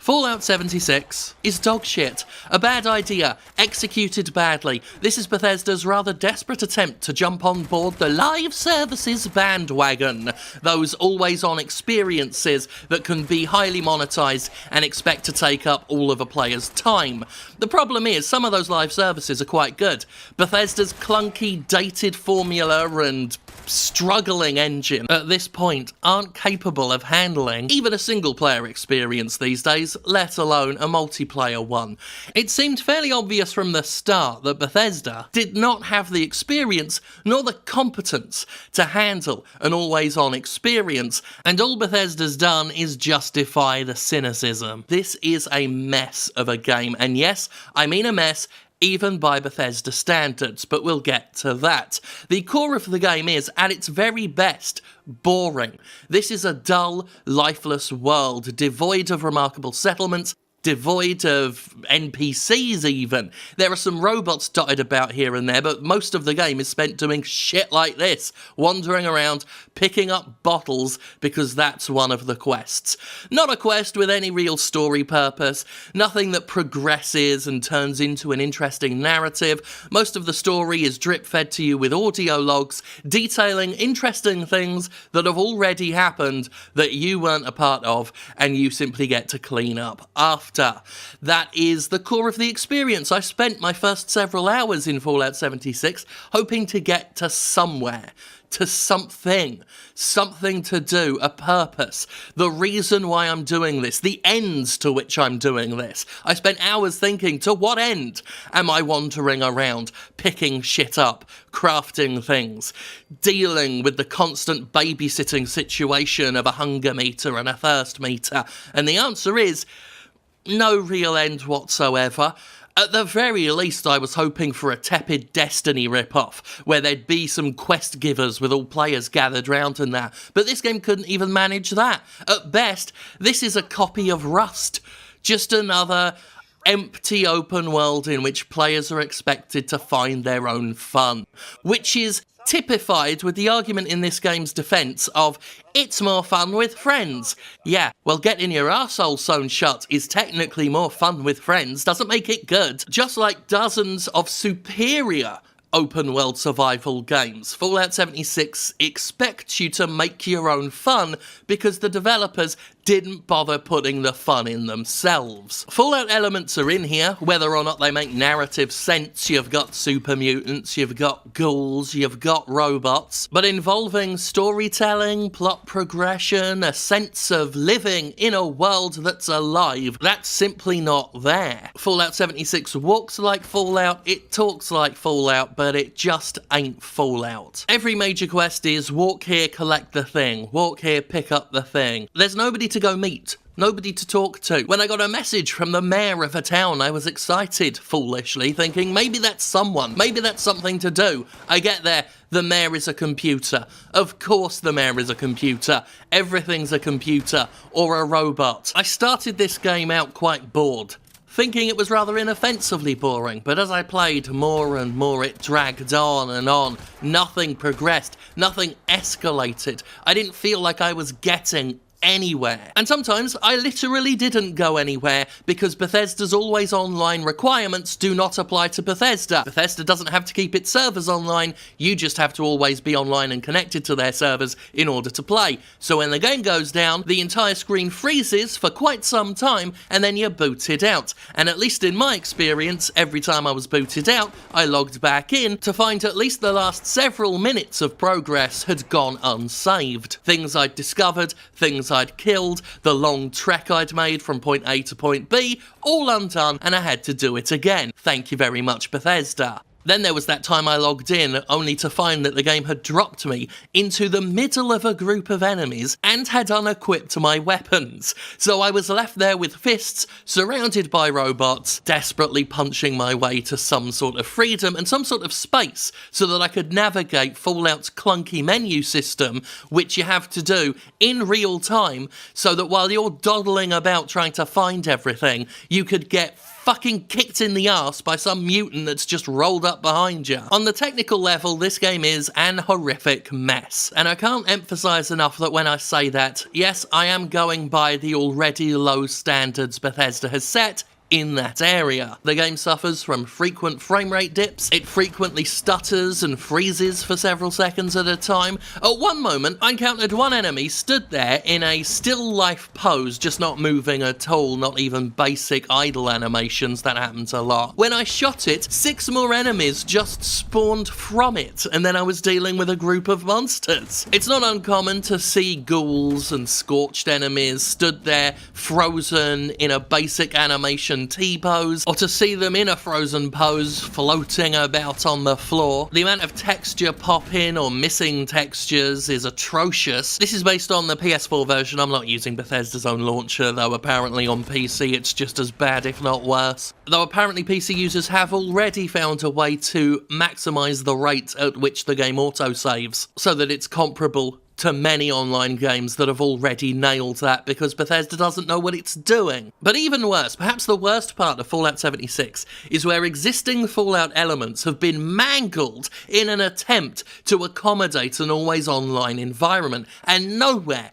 Fallout 76 is dog shit. A bad idea, executed badly. This is Bethesda's rather desperate attempt to jump on board the live services bandwagon. Those always-on experiences that can be highly monetized and expect to take up all of a player's time. The problem is, some of those live services are quite good. Bethesda's clunky, dated formula and struggling engine at this point aren't capable of handling even a single-player experience these days, let alone a multiplayer one. It seemed fairly obvious from the start that Bethesda did not have the experience nor the competence to handle an always-on experience, and all Bethesda's done is justify the cynicism. This is a mess of a game, and yes, I mean a mess even by Bethesda standards, but we'll get to that. The core of the game is, at its very best, boring. This is a dull, lifeless world, devoid of remarkable settlements, devoid of NPCs even. There are some robots dotted about here and there, but most of the game is spent doing shit like this, wandering around, picking up bottles, because that's one of the quests. Not a quest with any real story purpose, nothing that progresses and turns into an interesting narrative. Most of the story is drip-fed to you with audio logs, detailing interesting things that have already happened that you weren't a part of, and you simply get to clean up after. That is the core of the experience. I spent my first several hours in Fallout 76 hoping to get to somewhere, to something to do, a purpose, the reason why I'm doing this, the ends to which I'm doing this. I spent hours thinking, to what end am I wandering around, picking shit up, crafting things, dealing with the constant babysitting situation of a hunger meter and a thirst meter? And the answer is no real end whatsoever. At the very least, I was hoping for a tepid Destiny rip-off, where there'd be some quest givers with all players gathered round and that, but this game couldn't even manage that. At best, this is a copy of Rust, just another empty open world in which players are expected to find their own fun, which is typified with the argument in this game's defence of, it's more fun with friends. Yeah, well, getting your arsehole sewn shut is technically more fun with friends, doesn't make it good. Just like dozens of superior open-world survival games, Fallout 76 expects you to make your own fun because the developers didn't bother putting the fun in themselves. Fallout elements are in here, whether or not they make narrative sense. You've got super mutants, you've got ghouls, you've got robots, but involving storytelling, plot progression, a sense of living in a world that's alive, that's simply not there. Fallout 76 walks like Fallout, it talks like Fallout, but it just ain't Fallout. Every major quest is walk here, collect the thing, walk here, pick up the thing. There's nobody to go meet, nobody to talk to. When I got a message from the mayor of a town, I was excited, foolishly, thinking maybe that's someone, maybe that's something to do. I get there, the mayor is a computer. Of course the mayor is a computer. Everything's a computer, or a robot. I started this game out quite bored, thinking it was rather inoffensively boring, but as I played more and more it dragged on and on. Nothing progressed, nothing escalated. I didn't feel like I was getting anywhere. And sometimes I literally didn't go anywhere because Bethesda's always online requirements do not apply to Bethesda. Bethesda doesn't have to keep its servers online, you just have to always be online and connected to their servers in order to play. So when the game goes down, the entire screen freezes for quite some time and then you're booted out. And at least in my experience, every time I was booted out, I logged back in to find at least the last several minutes of progress had gone unsaved. Things I'd discovered, things I'd killed, the long trek I'd made from point A to point B, all undone, and I had to do it again. Thank you very much, Bethesda. Then there was that time I logged in, only to find that the game had dropped me into the middle of a group of enemies and had unequipped my weapons. So I was left there with fists, surrounded by robots, desperately punching my way to some sort of freedom and some sort of space so that I could navigate Fallout's clunky menu system, which you have to do in real time, so that while you're dawdling about trying to find everything, you could get fucking kicked in the arse by some mutant that's just rolled up behind you. On the technical level, this game is an horrific mess, and I can't emphasize enough that when I say that, yes, I am going by the already low standards Bethesda has set in that area. The game suffers from frequent frame rate dips, it frequently stutters and freezes for several seconds at a time. At one moment, I encountered one enemy stood there in a still life pose, just not moving at all, not even basic idle animations. That happens a lot. When I shot it, 6 more enemies just spawned from it, and then I was dealing with a group of monsters. It's not uncommon to see ghouls and scorched enemies stood there frozen in a basic animation T-pose, or to see them in a frozen pose floating about on the floor. The amount of texture pop-in or missing textures is atrocious. This is based on the PS4 version. I'm not using Bethesda's own launcher, though apparently on PC it's just as bad, if not worse. Though apparently PC users have already found a way to maximise the rate at which the game autosaves, so that it's comparable to many online games that have already nailed that, because Bethesda doesn't know what it's doing. But even worse, perhaps the worst part of Fallout 76 is where existing Fallout elements have been mangled in an attempt to accommodate an always online environment. And nowhere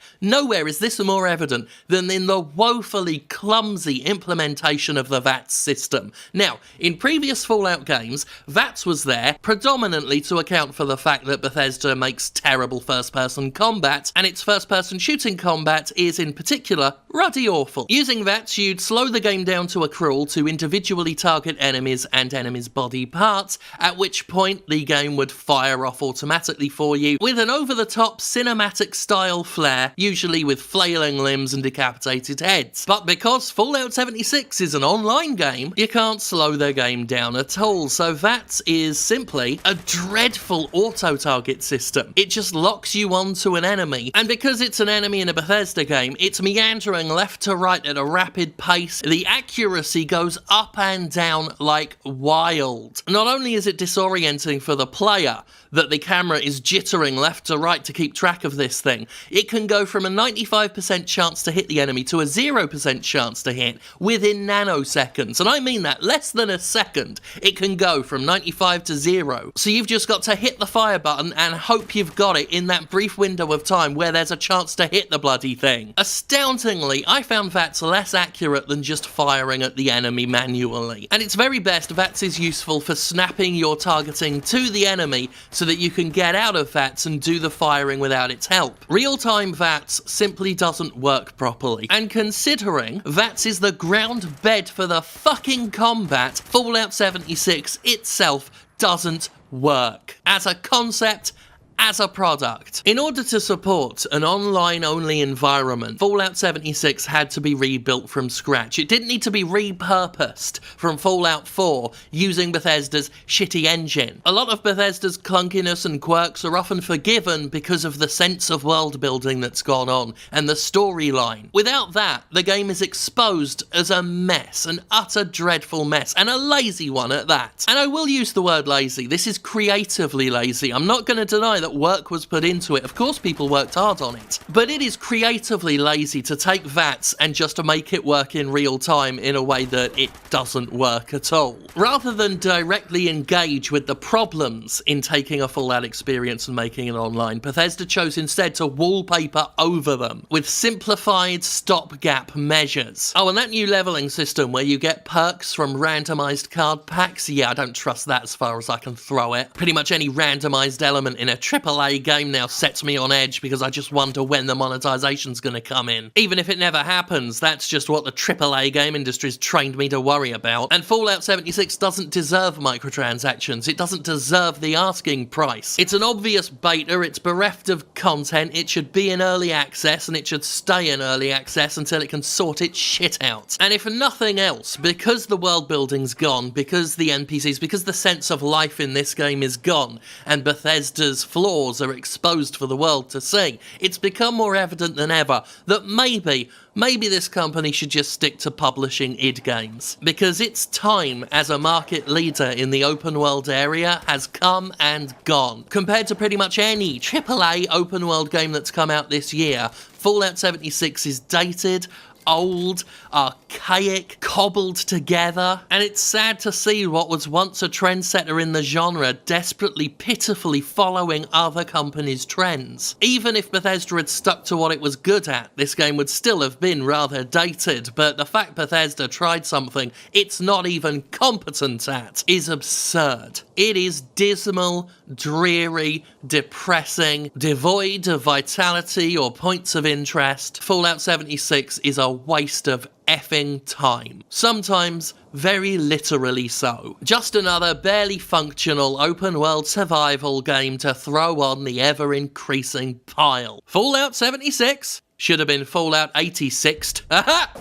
is this more evident than in the woefully clumsy implementation of the VATS system. Now, in previous Fallout games, VATS was there predominantly to account for the fact that Bethesda makes terrible first-person combat, and its first-person shooting combat is in particular ruddy awful. Using VATS, you'd slow the game down to a crawl to individually target enemies and enemies' body parts, at which point the game would fire off automatically for you with an over-the-top cinematic-style flair, usually with flailing limbs and decapitated heads. But because Fallout 76 is an online game, you can't slow the game down at all, so VATS is simply a dreadful auto-target system. It just locks you onto an enemy, and because it's an enemy in a Bethesda game, it's meandering left to right at a rapid pace. The accuracy goes up and down like wild. Not only is it disorienting for the player that the camera is jittering left to right to keep track of this thing, it can go from a 95% chance to hit the enemy to a 0% chance to hit within nanoseconds, and I mean that, less than a second. It can go from 95 to 0, so you've just got to hit the fire button and hope you've got it in that brief window of time where there's a chance to hit the bloody thing. Astoundingly, I found VATS less accurate than just firing at the enemy manually. At its very best, VATS is useful for snapping your targeting to the enemy so that you can get out of VATS and do the firing without its help. Real-time VATS simply doesn't work properly, and considering VATS is the ground bed for the fucking combat, Fallout 76 itself doesn't work. As a concept, as a product. In order to support an online-only environment, Fallout 76 had to be rebuilt from scratch. It didn't need to be repurposed from Fallout 4 using Bethesda's shitty engine. A lot of Bethesda's clunkiness and quirks are often forgiven because of the sense of world building that's gone on and the storyline. Without that, the game is exposed as a mess, an utter dreadful mess, and a lazy one at that. And I will use the word lazy. This is creatively lazy. I'm not going to deny that work was put into it. Of course people worked hard on it. But it is creatively lazy to take VATS and just to make it work in real time in a way that it doesn't work at all. Rather than directly engage with the problems in taking a Fallout experience and making it online, Bethesda chose instead to wallpaper over them with simplified stopgap measures. Oh, and that new leveling system where you get perks from randomized card packs, yeah, I don't trust that as far as I can throw it. Pretty much any randomized element in a AAA game now sets me on edge because I just wonder when the monetization's gonna come in. Even if it never happens, that's just what the AAA game industry's trained me to worry about. And Fallout 76 doesn't deserve microtransactions. It doesn't deserve the asking price. It's an obvious beta, it's bereft of content, it should be in early access, and it should stay in early access until it can sort its shit out. And if nothing else, because the world building's gone, because the NPCs, because the sense of life in this game is gone, and Bethesda's flaws are exposed for the world to see, it's become more evident than ever that maybe this company should just stick to publishing id games. Because its time as a market leader in the open world area has come and gone. Compared to pretty much any AAA open world game that's come out this year, Fallout 76 is dated, old, archaic, cobbled together, and it's sad to see what was once a trendsetter in the genre desperately, pitifully following other companies' trends. Even if Bethesda had stuck to what it was good at, this game would still have been rather dated, but the fact Bethesda tried something it's not even competent at is absurd. It is dismal, dreary, depressing, devoid of vitality or points of interest. Fallout 76 is a waste of effing time. Sometimes very literally so. Just another barely functional open world survival game to throw on the ever increasing pile. Fallout 76 should have been Fallout 86'd. Aha!